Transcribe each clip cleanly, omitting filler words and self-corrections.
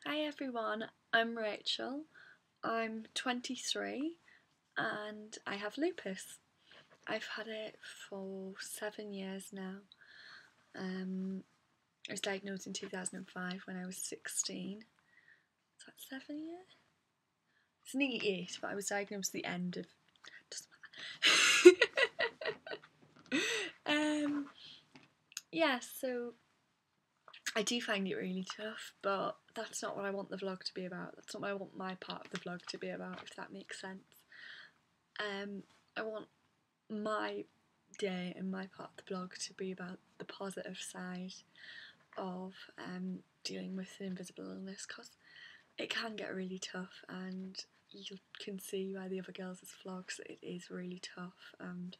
Hi everyone, I'm Rachel. I'm 23 and I have lupus. I've had it for 7 years now. I was diagnosed in 2005 when I was 16. Is that 7 years? It's nearly 8, but I was diagnosed at the end of. Doesn't matter. So I do find it really tough, but that's not what I want the vlog to be about. That's not what I want my part of the vlog to be about, if that makes sense. I want my day and my part of the vlog to be about the positive side of dealing with an invisible illness, because it can get really tough, and you can see by the other girls' vlogs that it is really tough, and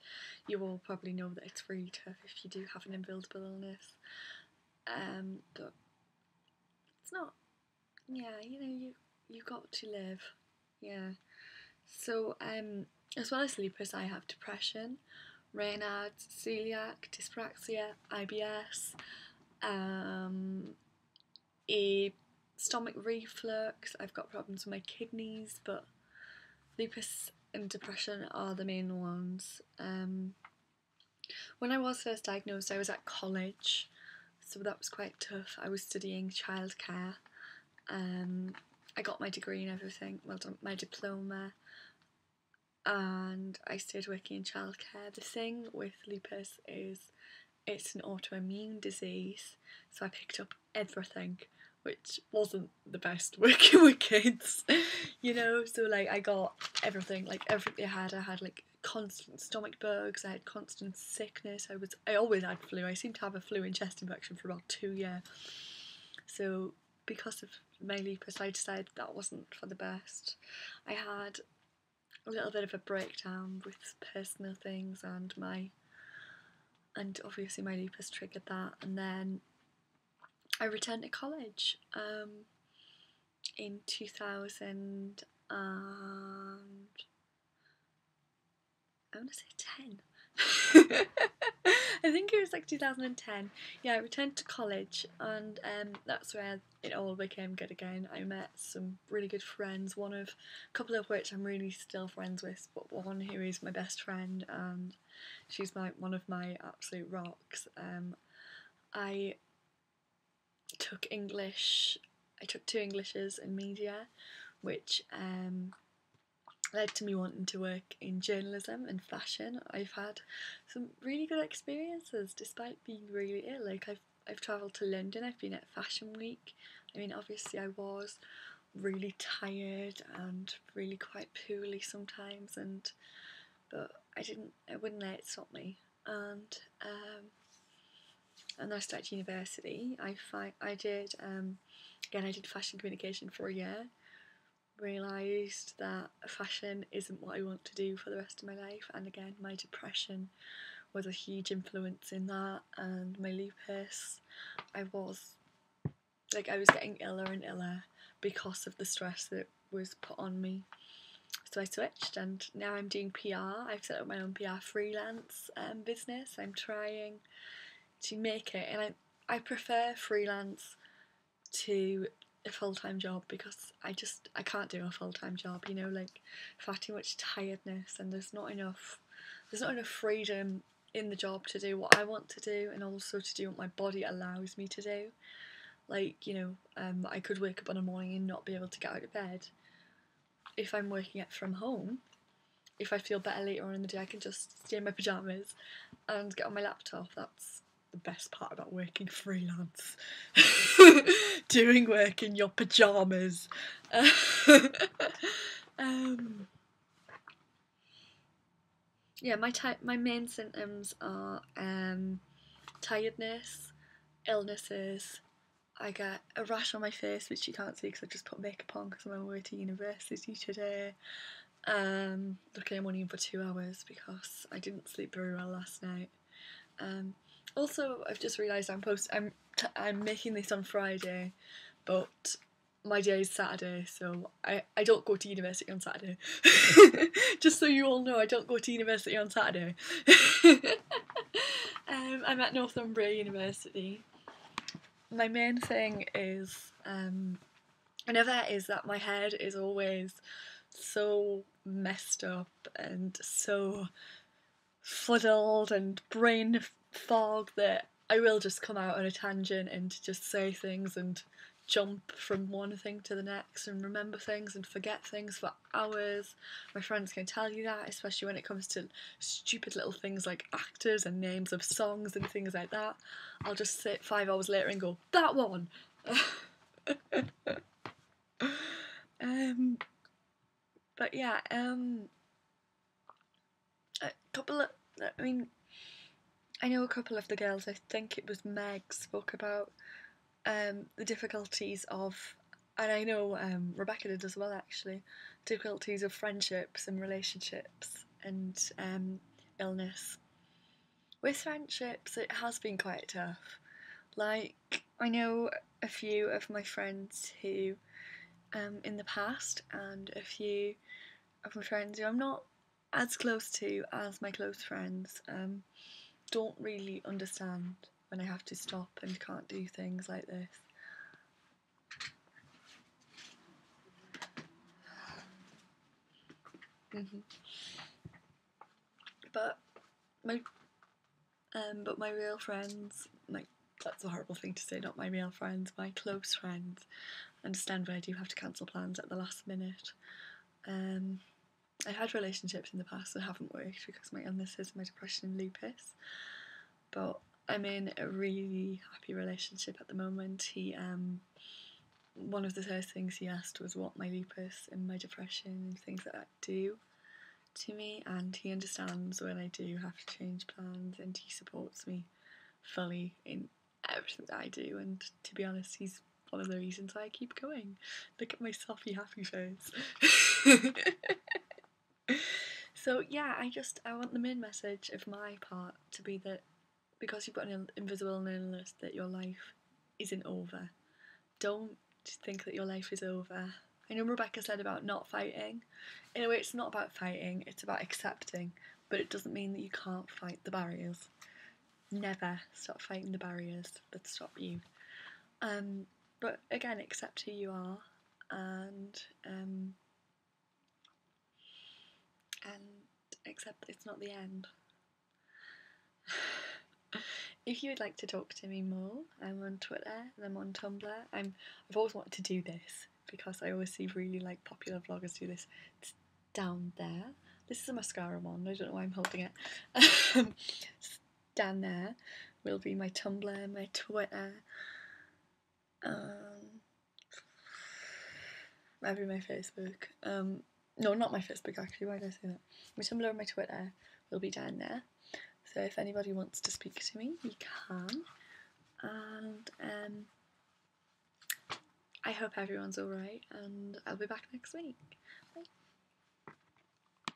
you all probably know that it's really tough if you do have an invisible illness. But it's not, you got to live, yeah. So as well as lupus, I have depression, Raynaud's, celiac, dyspraxia, IBS, a stomach reflux. I've got problems with my kidneys, but lupus and depression are the main ones. When I was first diagnosed, I was at college, so that was quite tough. I was studying childcare. I got my degree and everything, well done, my diploma, and I stayed working in childcare. The thing with lupus is it's an autoimmune disease, so I picked up everything, which wasn't the best working with kids, so like I got everything, like everything I had like constant stomach bugs, I had constant sickness, I always had flu. I seemed to have a flu and chest infection for about 2 years. So because of my lupus, I decided that wasn't for the best. I had a little bit of a breakdown with personal things, and obviously my lupus triggered that, and then I returned to college in 2000 and I want to say 10. I think it was like 2010. Yeah, I returned to college, and that's where it all became good again. I met some really good friends, a couple of which I'm really still friends with, but one who is my best friend, and she's one of my absolute rocks. I took English. I took 2 Englishes in media, which led to me wanting to work in journalism and fashion. I've had some really good experiences despite being really ill. Like I've travelled to London, I've been at Fashion Week. I mean, obviously I was really tired and really quite poorly sometimes, but I wouldn't let it stop me. And I started university. I did fashion communication for a year. Realised that fashion isn't what I want to do for the rest of my life, and again my depression was a huge influence in that, and my lupus. I was getting iller and iller because of the stress that was put on me. So I switched, and now I'm doing PR. I've set up my own PR freelance business. I'm trying to make it, and I prefer freelance to a full-time job, because I can't do a full-time job, like far too much tiredness, and there's not enough freedom in the job to do what I want to do, and also to do what my body allows me to do. Like, I could wake up in the morning and not be able to get out of bed. If I'm working it from home, if I feel better later on in the day, I can just stay in my pyjamas and get on my laptop. That's the best part about working freelance. Doing work in your pyjamas. Yeah, my main symptoms are tiredness, illnesses. I get a rash on my face, which you can't see because I just put makeup on because I'm on my way to university today. Luckily I'm only in for 2 hours because I didn't sleep very well last night. Also, I've just realised I'm making this on Friday, but my day is Saturday, so I don't go to university on Saturday. Just so you all know, I don't go to university on Saturday. I'm at Northumbria University. My main thing is Another is that my head is always so messed up and so fuddled and brain fog that I will just come out on a tangent and just say things and jump from one thing to the next and remember things and forget things for hours. My friends can tell you that, especially when it comes to stupid little things like actors and names of songs and things like that. I'll just sit 5 hours later and go, that one! um, but yeah, a couple of, I mean, I know a couple of the girls, I think it was Meg, spoke about the difficulties of, and I know Rebecca did as well actually, difficulties of friendships and relationships and illness. With friendships, it has been quite tough. Like, I know a few of my friends who, in the past, and a few of my friends who I'm not as close to as my close friends, don't really understand when I have to stop and can't do things like this. Mm-hmm. But my but my real friends, like, that's a horrible thing to say, not my real friends, my close friends, understand when I do have to cancel plans at the last minute. I've had relationships in the past that haven't worked because of my illnesses, my depression and lupus, but I'm in a really happy relationship at the moment. He one of the first things he asked was what my lupus and my depression and things like that do to me, and he understands when I do have to change plans, and he supports me fully in everything that I do. And to be honest, he's one of the reasons why I keep going. Look at my soppy happy face. So yeah, I want the main message of my part to be that because you've got an invisible illness, that your life isn't over. Don't think that your life is over. I know Rebecca said about not fighting. In a way, it's not about fighting, it's about accepting, but it doesn't mean that you can't fight the barriers. Never stop fighting the barriers that stop you. But again, accept who you are, and accept that it's not the end. If you would like to talk to me more, I'm on Twitter and I'm on Tumblr. I've always wanted to do this because I always see really like popular vloggers do this. It's down there. This is a mascara one. I don't know why I'm holding it. Down there will be my Tumblr, my Twitter, maybe my Facebook. No, not my Facebook actually. Why did I say that? My Tumblr and my Twitter will be down there. So if anybody wants to speak to me, you can. And I hope everyone's alright, and I'll be back next week. Bye.